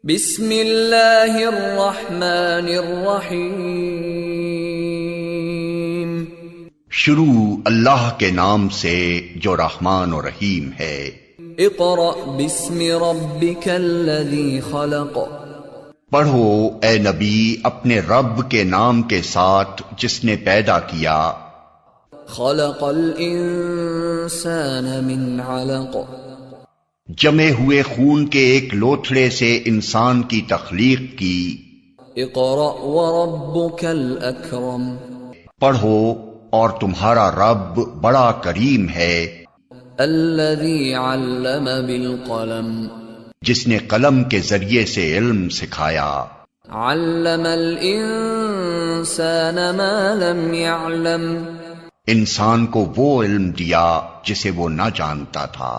बिस्मिल्लाहिर्रहमानिर्रहीम। शुरू अल्लाह के नाम से जो रहमान और रहीम है। इक़रा बिस्मि रब्बिकल्लज़ी खलक़। पढ़ो ए नबी अपने रब के नाम के साथ जिसने पैदा किया। खलक़ल इंसान मिन अलक़। जमे हुए खून के एक लोथड़े से इंसान की तख्लीक की। इक़रा व रब्बुकल अकरम। पढ़ो और तुम्हारा रब बड़ा करीम है। अल्लज़ी अल्लम बिल क़लम। जिसने कलम के जरिए से इल्म सिखाया। अल्लमल इंसान मा लम यअलम। इंसान को वो इल्म दिया जिसे वो न जानता था।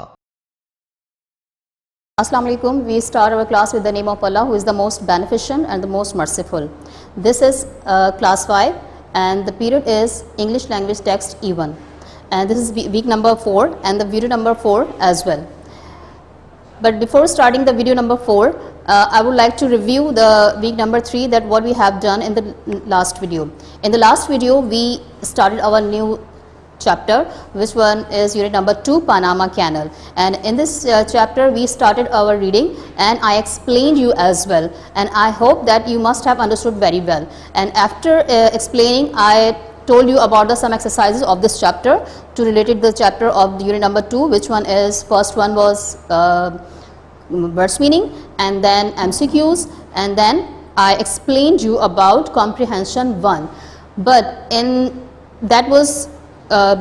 Assalamu alaikum. We start our class with the name of Allah, who is the most beneficent and the most merciful. This is class 5 and the period is English language text E1, and this is week number 4 and the video number 4 as well. But before starting the video number 4, I would like to review the week number 3, that what we have done in the last video. In the last video we started our new chapter, which one is unit number 2, Panama Canal, and in this chapter we started our reading and I explained you as well, and I hope that you must have understood very well. And after explaining, I told you about some exercises of this chapter to relate it to the chapter of the unit number 2, which one is, first one was words meaning, and then MCQs, and then I explained you about comprehension 1, but in that was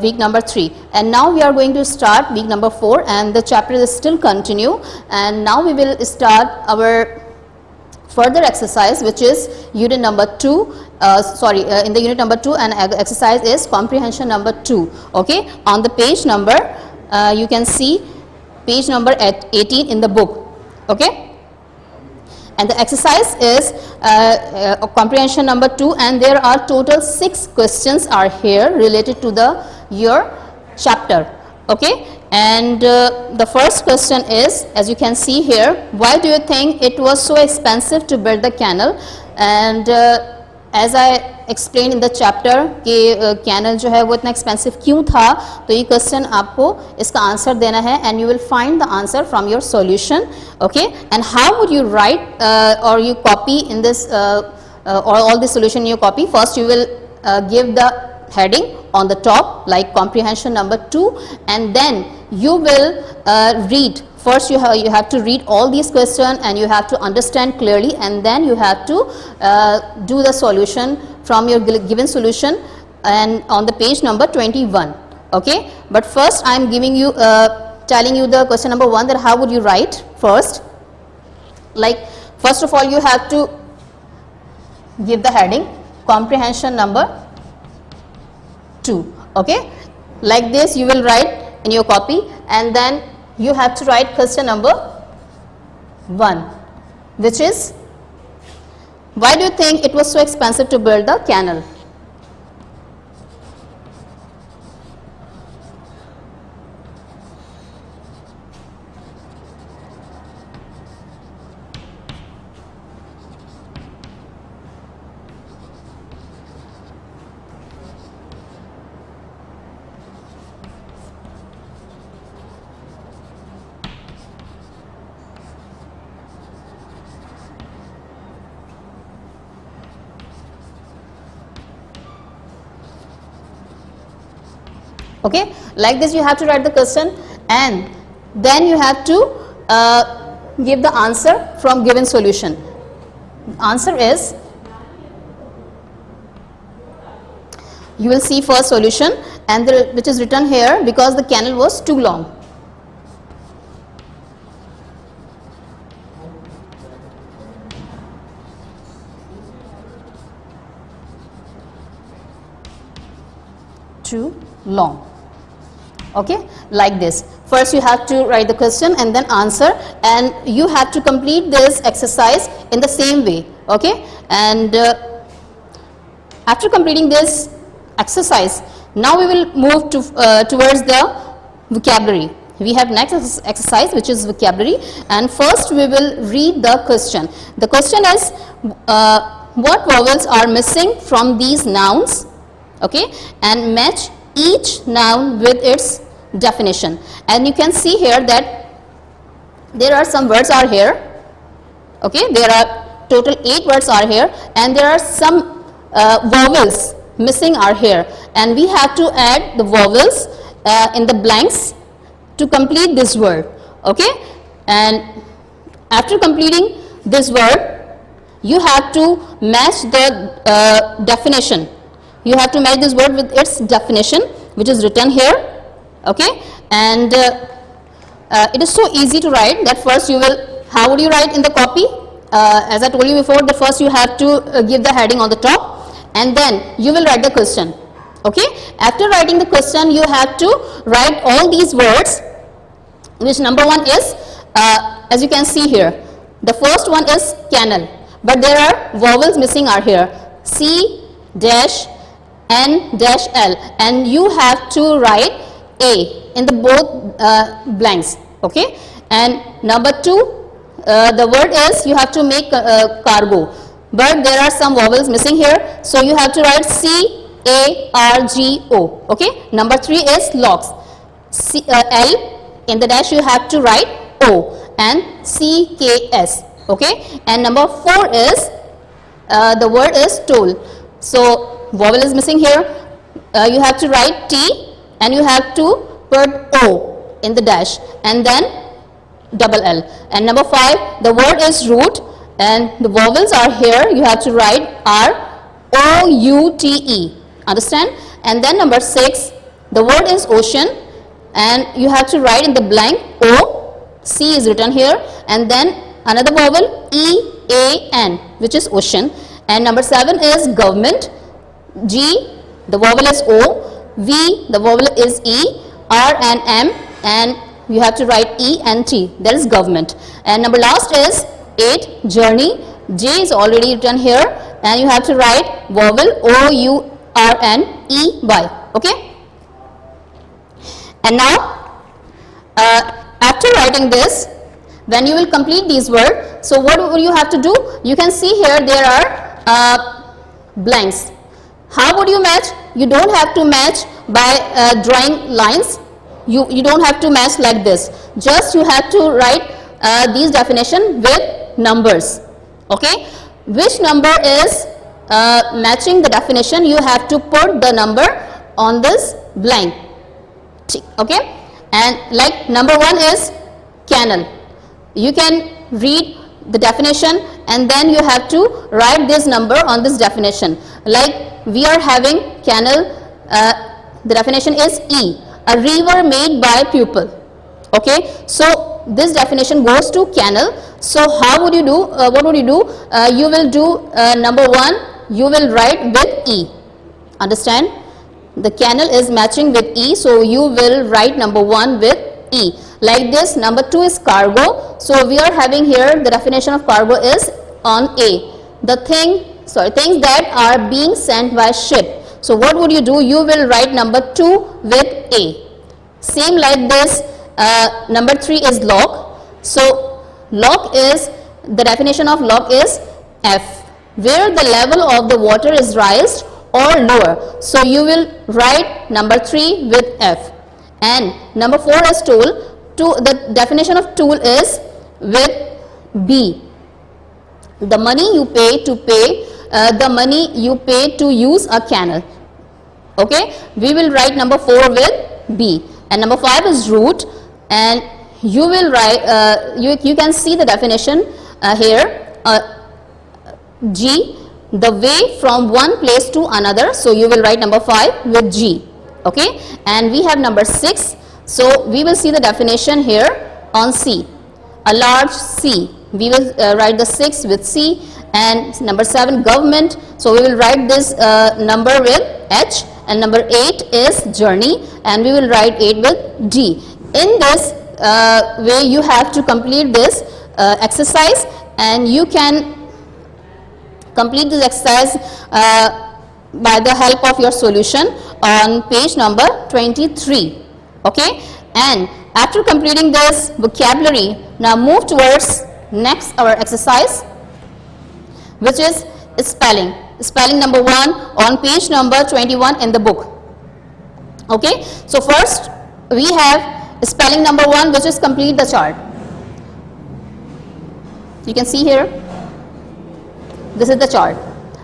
week number 3, and now we are going to start week number 4, and the chapter is still continue, and now we will start our further exercise, which is unit number 2, in the unit number 2, and exercise is comprehension number 2. Okay, on the page number you can see page number 18 in the book. Okay, and the exercise is comprehension number 2, and there are total 6 questions are here related to your chapter. Okay, and the first question is, as you can see here, why do you think it was so expensive to build the canal? And as I explained in the chapter कि canal जो है वो इतना expensive क्यों था, तो ये question आपको इसका आंसर देना है, and you will find the answer from your solution. Okay, and how would you write or you copy in this or all the solution in your copy? First you will give the heading on the top like comprehension number 2, and then you will read. First you have to read all these questions and you have to understand clearly, and then you have to do the solution from your given solution and on the page number 21. Okay, but first I am giving you telling you the question number 1, that how would you write first. Like first of all you have to give the heading comprehension number 2. Okay, like this you will write in your copy, and then you have to write question number 1, which is, why do you think it was so expensive to build the canal? Okay, like this you have to write the question, and then you have to give the answer from given solution. Answer is, you will see first solution, and which is written here because the canal was too long. Too long. Okay, like this. First you have to write the question and then answer, and you have to complete this exercise in the same way. Okay, and after completing this exercise, now we will move to towards the vocabulary. We have next exercise, which is vocabulary, and first we will read the question. The question is, what vowels are missing from these nouns, okay, and match each noun with its definition. And you can see here that there are some words are here, okay, there are total 8 words are here, and there are some vowels missing are here, and we have to add the vowels in the blanks to complete this word, okay. And after completing this word, you have to match the definition. You have to match this word with its definition, which is written here, okay. And it is so easy to write that first you will, how would you write in the copy? As I told you before, the first you have to give the heading on the top, and then you will write the question, okay. After writing the question, you have to write all these words, which number 1 is, as you can see here, the first one is canal, but there are vowels missing are here, C dash N dash L, and you have to write A in the both blanks, okay. And number 2, the word is, you have to make cargo, but there are some vowels missing here, so you have to write C A R G O, okay. Number 3 is logs, L in the dash you have to write O, and C K S, okay. And number 4 is, the word is toll, so vowel is missing here, you have to write T, and you have to put O in the dash, and then double L. And number 5, the word is root, and the vowels are here, you have to write R O U T E, understand. And then number 6, the word is ocean, and you have to write in the blank O, C is written here, and then another vowel E A N, which is ocean. And number 7 is government, G, the vowel is O, V, the vowel is E, R and M, and you have to write E and T, that is government. And number last is 8, journey, J is already written here, and you have to write vowel O U R N E Y, okay. And now after writing this, when you will complete these words, so what will you have to do? You can see here there are blanks. How would you match? You don't have to match by drawing lines. You don't have to match like this. Just you have to write these definition with numbers, okay. Which number is matching the definition, you have to put the number on this blank, okay. And like number 1 is canal, you can read the definition and then you have to write this number on this definition. Like we are having canal, the definition is E, a river made by pupil, okay. So this definition goes to canal. So how would you do, what would you do? You will do number 1, you will write with E, understand. The canal is matching with E, so you will write number 1 with E. Like this, number 2 is cargo, so we are having here the definition of cargo is on A, the things that are being sent by ship. So what would you do? You will write number 2 with A. Same like this, number 3 is lock, so lock is, the definition of lock is F, where the level of the water is raised or lower, so you will write number 3 with F. And number 4 is toll. The definition of toll is with B, the money you pay to use a canal, okay. We will write number 4 with B. And number 5 is route, and you will write, you can see the definition here, G, the way from one place to another, so you will write number 5 with G, okay. And we have number 6, so we will see the definition here on C, a large sea, we will write the 6 with C. And number 7, government, so we will write this number with H. And number 8 is journey, and we will write 8 with D. In this way you have to complete this exercise, and you can complete this exercise by the help of your solution on page number 23, okay. And After completing this vocabulary, now move towards next our exercise, which is spelling. Spelling number 1 on page number 21 in the book. Okay, so first we have spelling number 1, which is complete the chart. You can see here, this is the chart.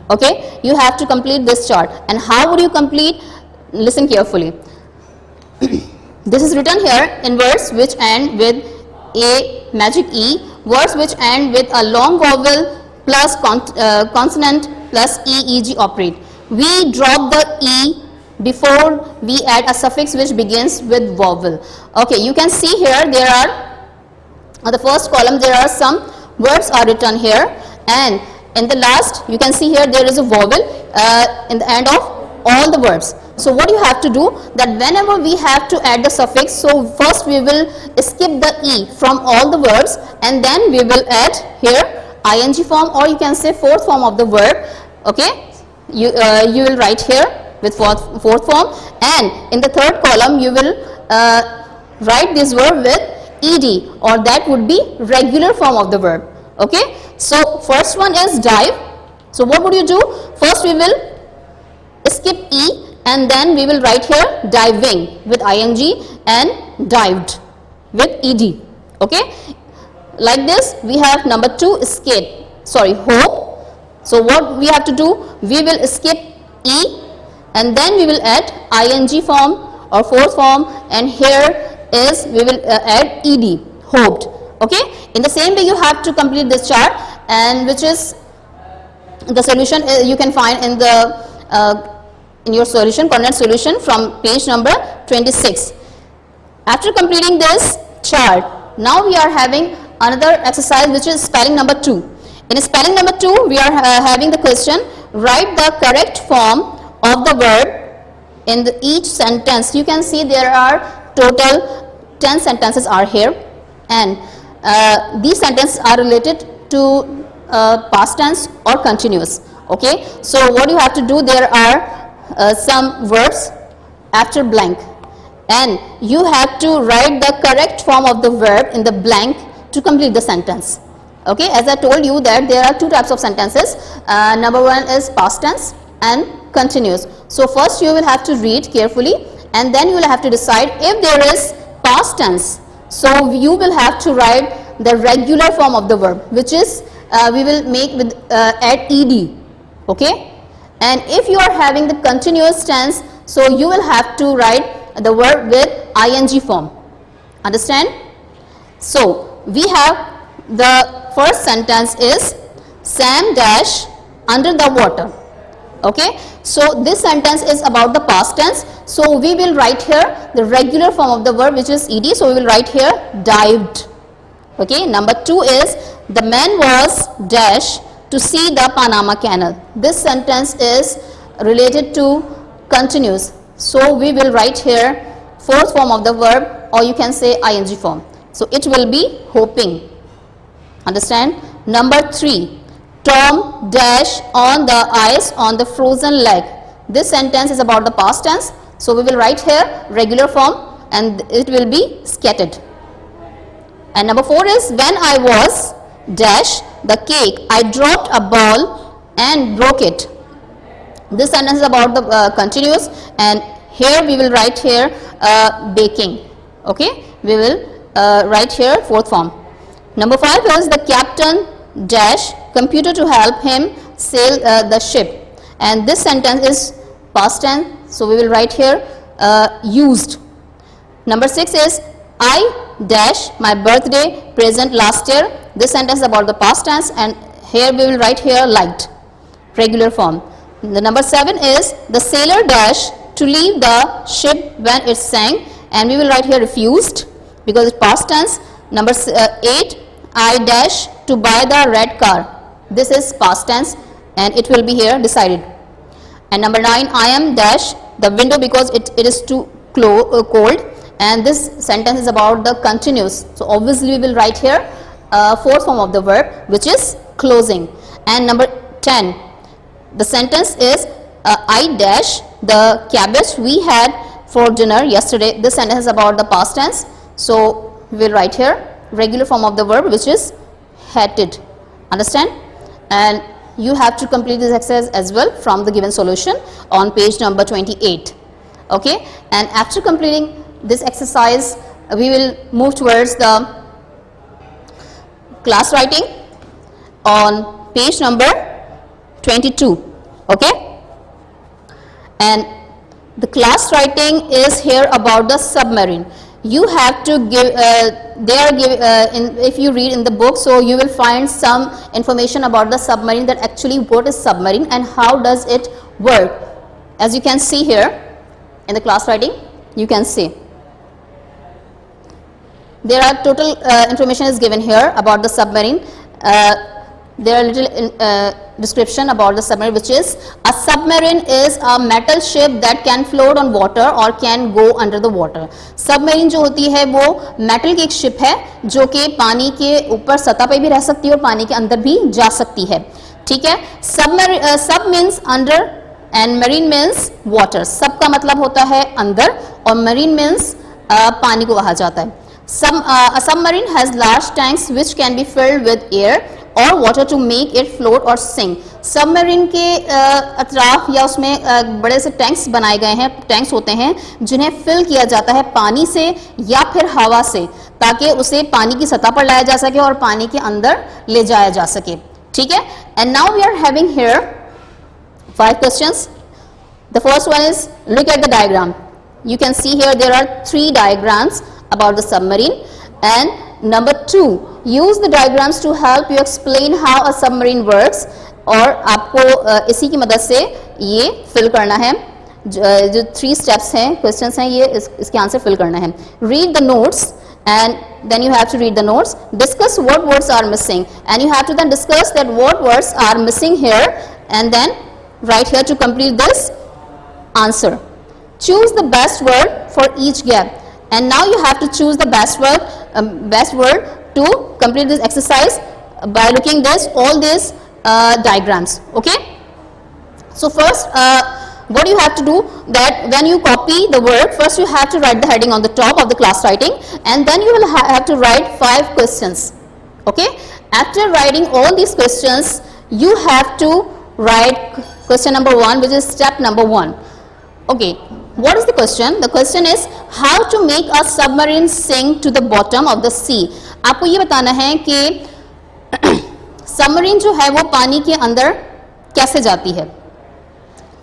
Okay, you have to complete this chart. And how would you complete? Listen carefully. This is written here in words which end with a magic E, words which end with a long vowel plus consonant plus EEG operate. We drop the E before we add a suffix which begins with vowel. Okay, you can see here there are, on the first column there are some words are written here, and in the last you can see here there is a vowel in the end of all the words. So what you have to do, that whenever we have to add the suffix, so first we will skip the E from all the words and then we will add here ing form, or you can say fourth form of the verb. Okay, you will write here with fourth form, and in the third column you will write this verb with ed, or that would be regular form of the verb. Okay, so first one is dive. So what would you do? First we will skip E and then we will write here diving with ing and dived with ed. Okay, like this we have number 2 hope. So what we have to do, we will skip E and then we will add ing form or fourth form, and here is we will add ed, hoped. Okay, in the same way you have to complete this chart, and which is the solution you can find in the in your solution, coordinate solution from page number 26. After completing this chart, now we are having another exercise which is spelling number 2. In spelling number 2 we are having the question, write the correct form of the verb in each sentence. You can see there are total 10 sentences are here, and these sentences are related to past tense or continuous. Okay, so what you have to do, there are some words after blank, and you have to write the correct form of the verb in the blank to complete the sentence. Okay, as I told you that there are two types of sentences. Number 1 is past tense and continuous. So first you will have to read carefully, and then you will have to decide if there is past tense. So you will have to write the regular form of the verb, which is we will make with add ed. Okay, and if you are having the continuous tense, so you will have to write the verb with ing form. Understand? So we have the first sentence is Sam dash under the water. Okay, so this sentence is about the past tense, so we will write here the regular form of the verb, which is ed, so we will write here dived. Okay, number 2 is the man was dash to see the Panama Canal. This sentence is related to continuous, so we will write here fourth form of the verb, or you can say ing form, so it will be hoping. Understand? Number 3, Tom dash on the ice on the frozen lake. This sentence is about the past tense, so we will write here regular form and it will be scattered. And number 4 is when I was dash the cake, I dropped a ball and broke it. This sentence is about the continuous, and here we will write here baking. Okay, we will write here fourth form. Number 5 is the captain dash computer to help him sail the ship, and this sentence is past tense, so we will write here used. Number 6 is I dash my birthday present last year. This sentence is about the past tense, and here we will write here liked, regular form. The number 7 is the sailor dash to leave the ship when it sank, and we will write here refused because it's past tense. Number 8, I dash to buy the red car. This is past tense and it will be here decided. And number 9, I am dash the window because it is too cold, and this sentence is about the continuous, so obviously we will write here fourth form of the verb, which is closing. And number 10, the sentence is I dash the cabbage we had for dinner yesterday. This sentence is about the past tense, So we will write here regular form of the verb, which is hated. Understand? And you have to complete this exercise as well from the given solution on page number 28. Okay, and after completing this exercise, we will move towards the class writing on page number 22. Okay, and the class writing is here about the submarine. You have to give if you read in the book, so you will find some information about the submarine, that actually what is submarine and how does it work. As you can see here in the class writing, you can see there are total information is given here about the submarine. There are little description about the submarine, which is a submarine is a metal ship that can float on water or can go under the water. Submarine जो होती है वो metal की एक ship है जो कि पानी के ऊपर सतह पे भी रह सकती है और पानी के अंदर भी जा सकती है. ठीक है. Sub means under and marine means water. Sub का मतलब होता है अंदर और marine means पानी को कहा जाता है. A submarine has large tanks which can be filled with air और water to make it float और सिंक. सबमरीन के अतराफ या उसमें बड़े से टैंक्स बनाए गए हैं, टैंक्स होते हैं जिन्हें फिल किया जाता है पानी से या फिर हवा से, ताकि उसे पानी की सतह पर लाया जा सके और पानी के अंदर ले जाया जा सके. ठीक है. And now we are having here 5 questions. The first one is look at the diagram. You can see here there are 3 diagrams about the submarine. And number 2, use the diagrams to help you explain how a submarine works. और आपको इसी की मदद से ये fill करना है. जो 3 स्टेप्स हैं, क्वेश्चंस हैं, ये इसके आंसर फिल करना है. Read the notes and then you have to read the notes. Discuss what words are missing and you have to then discuss that what words are missing here and then write here to complete this answer. Choose the best word for each gap. And now you have to choose the best word to complete this exercise by looking this all these diagrams. Okay. So first, what you have to do, that when you copy the word, first you have to write the heading on the top of the class writing, and then you will have to write 5 questions. Okay. After writing all these questions, you have to write question number 1, which is step number 1. Okay. What is the question? The question is how to make a submarine sink to the bottom of the sea. आपको ये बताना है कि submarine जो है वो पानी के अंदर कैसे जाती है.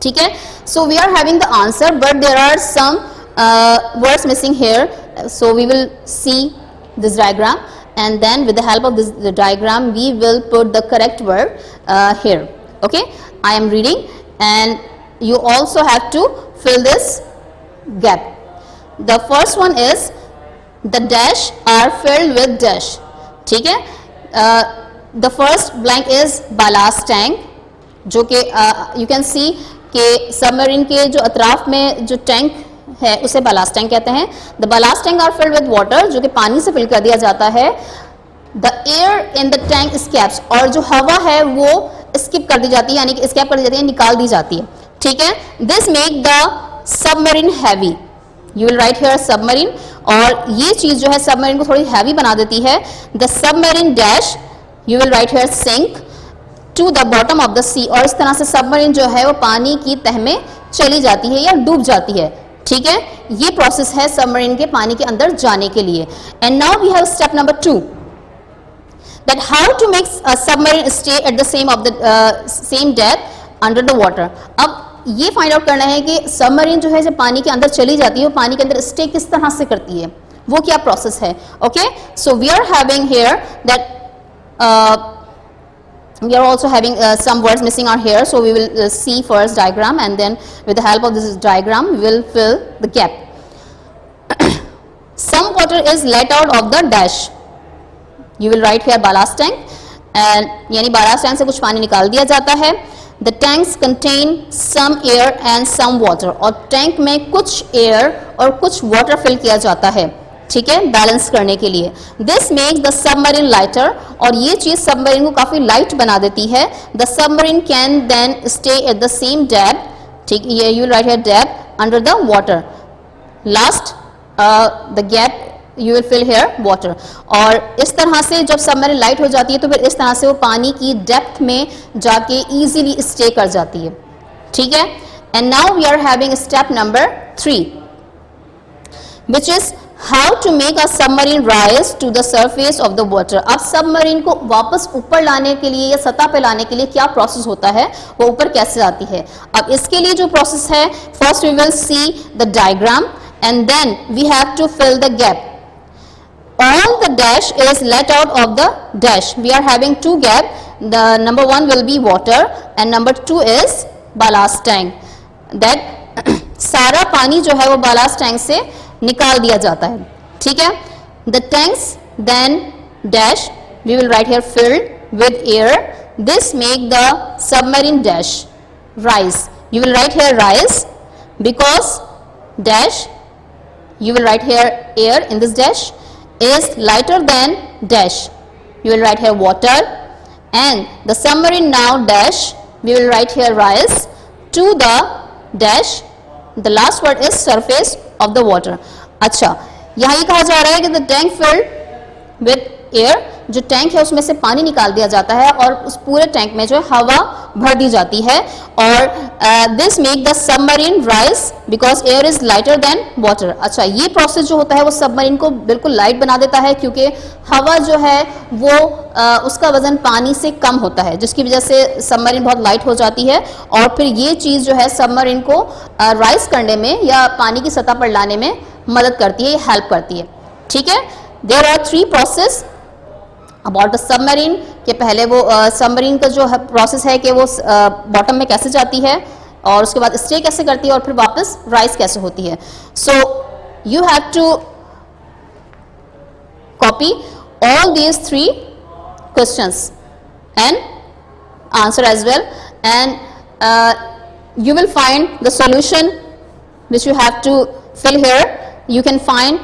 ठीक है. So we are having the answer, but there are some words missing here. So we will see this diagram, and then with the help of the diagram we will put the correct word here. Okay. I am reading, and you also have to fill this gap. The first one is the dash are filled with dash. ठीक है. The first blank is ballast tank, जो कि you can see कि submarine के जो अतराफ में जो tank है उसे ballast tank कहते हैं. The ballast tank are filled with water, जो कि पानी से फिल कर दिया जाता है. The air in the tank escapes, और जो हवा है वो स्किप कर दी जाती है, यानी कि escape कर दी जाती है, निकाल दी जाती है. ठीक है. This make the submarine heavy. You will write here submarine, और ये चीज जो है सबमरीन को थोड़ी हैवी बना देती है. The submarine dash, you will write here sink to the bottom of the sea, और इस तरह से सबमरीन जो है वो पानी की तह में चली जाती है या डूब जाती है. ठीक है. ये प्रोसेस है सबमरीन के पानी के अंदर जाने के लिए. And now we have step number 2, that how to make a submarine stay at the same depth under the water. अब ये फाइंड आउट करना है कि सबमरीन जो है जब पानी के अंदर चली जाती है वो पानी के अंदर स्टे किस तरह से करती है, वो क्या प्रोसेस है. Okay. So we are having here that we are also having some words missing are here, so we will see first diagram, and then with the help of this diagram we will fill the gap. Some water is let out of the dash. You will write here ballast tank, and यानी ballast tank से कुछ पानी निकाल दिया जाता है. The tanks contain some air and some water, और tank में कुछ एयर और कुछ वाटर फिल किया जाता है. ठीक है. बैलेंस करने के लिए. This makes the submarine lighter, और ये चीज सबमरीन को काफी लाइट बना देती है. The submarine can then stay at the same depth. ठीक है. You will write here depth under the water. Last the gap you will fill here water. और इस तरह से जब सबमरीन लाइट हो जाती है तो फिर इस तरह से वो पानी की डेप्थ में जाके easily स्टे कर जाती है, ठीक है. And now we are having step number 3, which is how to make a submarine rise to the surface of the water. अब सबमरीन को वापस ऊपर लाने के लिए या सतह पे लाने के लिए क्या प्रोसेस होता है, वो ऊपर कैसे आती है. अब इसके लिए जो प्रोसेस है, first we will see the diagram and then we have to fill the gap. All the dash is let out of the dash. We are having 2 gap. The number 1 will be water and number 2 is ballast tank. That सारा पानी जो है वो ballast tank से निकाल दिया जाता है, ठीक है. The tanks then dash we will write here filled with air. This make the submarine dash rise. You will write here rise because dash, you will write here air in this dash is lighter than dash. You will write here water and the submarine now dash we will write here rise to the dash. The last word is surface of the water. अच्छा, यहाँ ये कहा जा रहा है कि the tank filled with air, जो tank है उसमें से पानी निकाल दिया जाता है और उस पूरे टैंक में जो है हवा भर दी जाती है. और this make the submarine rise because air is lighter than water. अच्छा, ये प्रोसेस जो होता है वो सबमरीन को बिल्कुल लाइट बना देता है क्योंकि हवा जो है वो उसका वजन पानी से कम होता है, जिसकी वजह से सबमरीन बहुत लाइट हो जाती है. और फिर ये चीज़ जो है सबमरीन को राइज करने में या पानी की सतह पर लाने में मदद करती है, हेल्प करती है, ठीक है. There are 3 process about the submarine के पहले वो सबमरीन का जो प्रोसेस है कि वो बॉटम में कैसे जाती है और उसके बाद स्टे कैसे करती है और फिर वापस राइज कैसे होती है. So you have to copy all these 3 questions and answer as well and you will find the solution which you have to fill here. You can find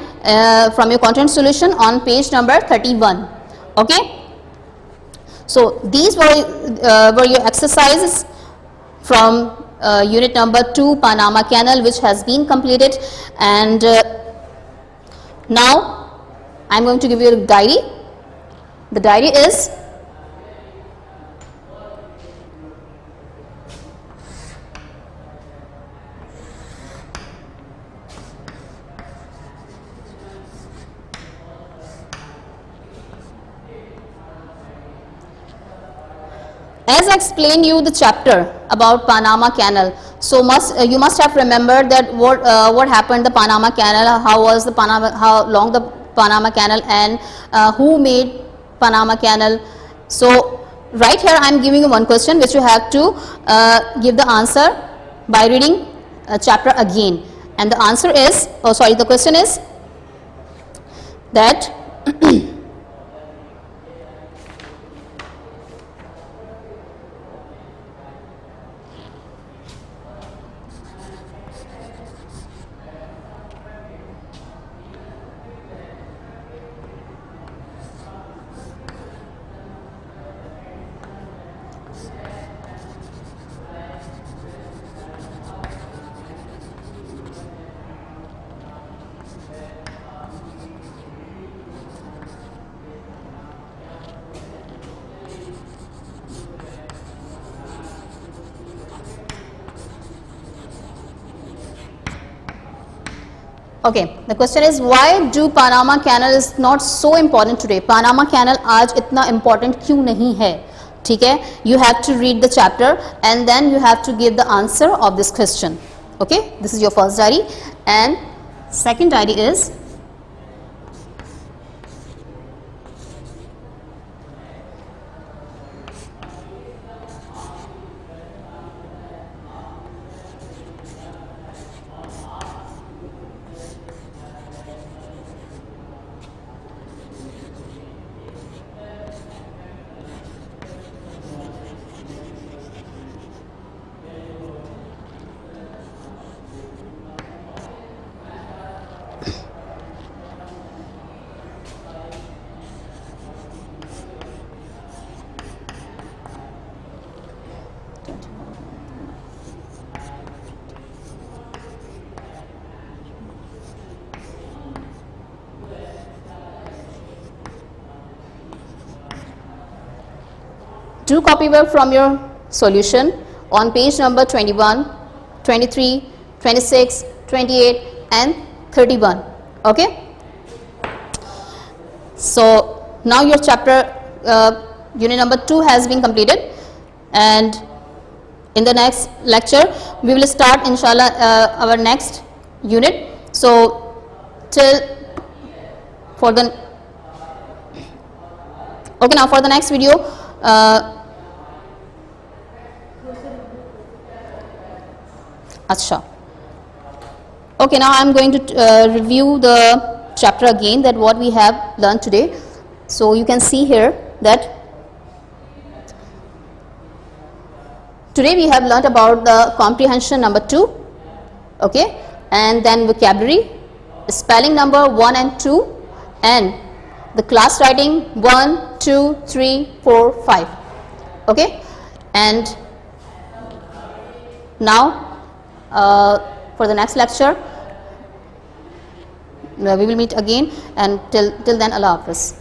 from your content solution on page number 31. Okay, so these were your exercises from unit number 2 Panama Canal, which has been completed. And now I'm going to give you a diary. The diary is as I explained you the chapter about Panama Canal. So you must have remembered that what happened the Panama Canal, how long the Panama Canal, and who made Panama Canal. So right here I am giving you one question which you have to give the answer by reading a chapter again. And the answer is, the question is that okay, the question is why do Panama Canal is not so important today? Panama Canal आज इतना important क्यों नहीं है? ठीक है, you have to read the chapter and then you have to give the answer of this question. Okay, this is your first diary and second diary is Do copy work from your solution on page number 21, 23, 26, 28 and 31. Okay. So now your chapter unit number 2 has been completed, and in the next lecture we will start inshallah our next unit. So till for the okay, now for the next video Acha. Okay, now I am going to review the chapter again, that what we have learned today. So you can see here that today we have learnt about the comprehension number 2, okay, and then vocabulary, spelling number 1 and 2, and the class writing 1, 2, 3, 4, 5, okay. And now for the next lecture we will meet again, and till then Allah Hafiz.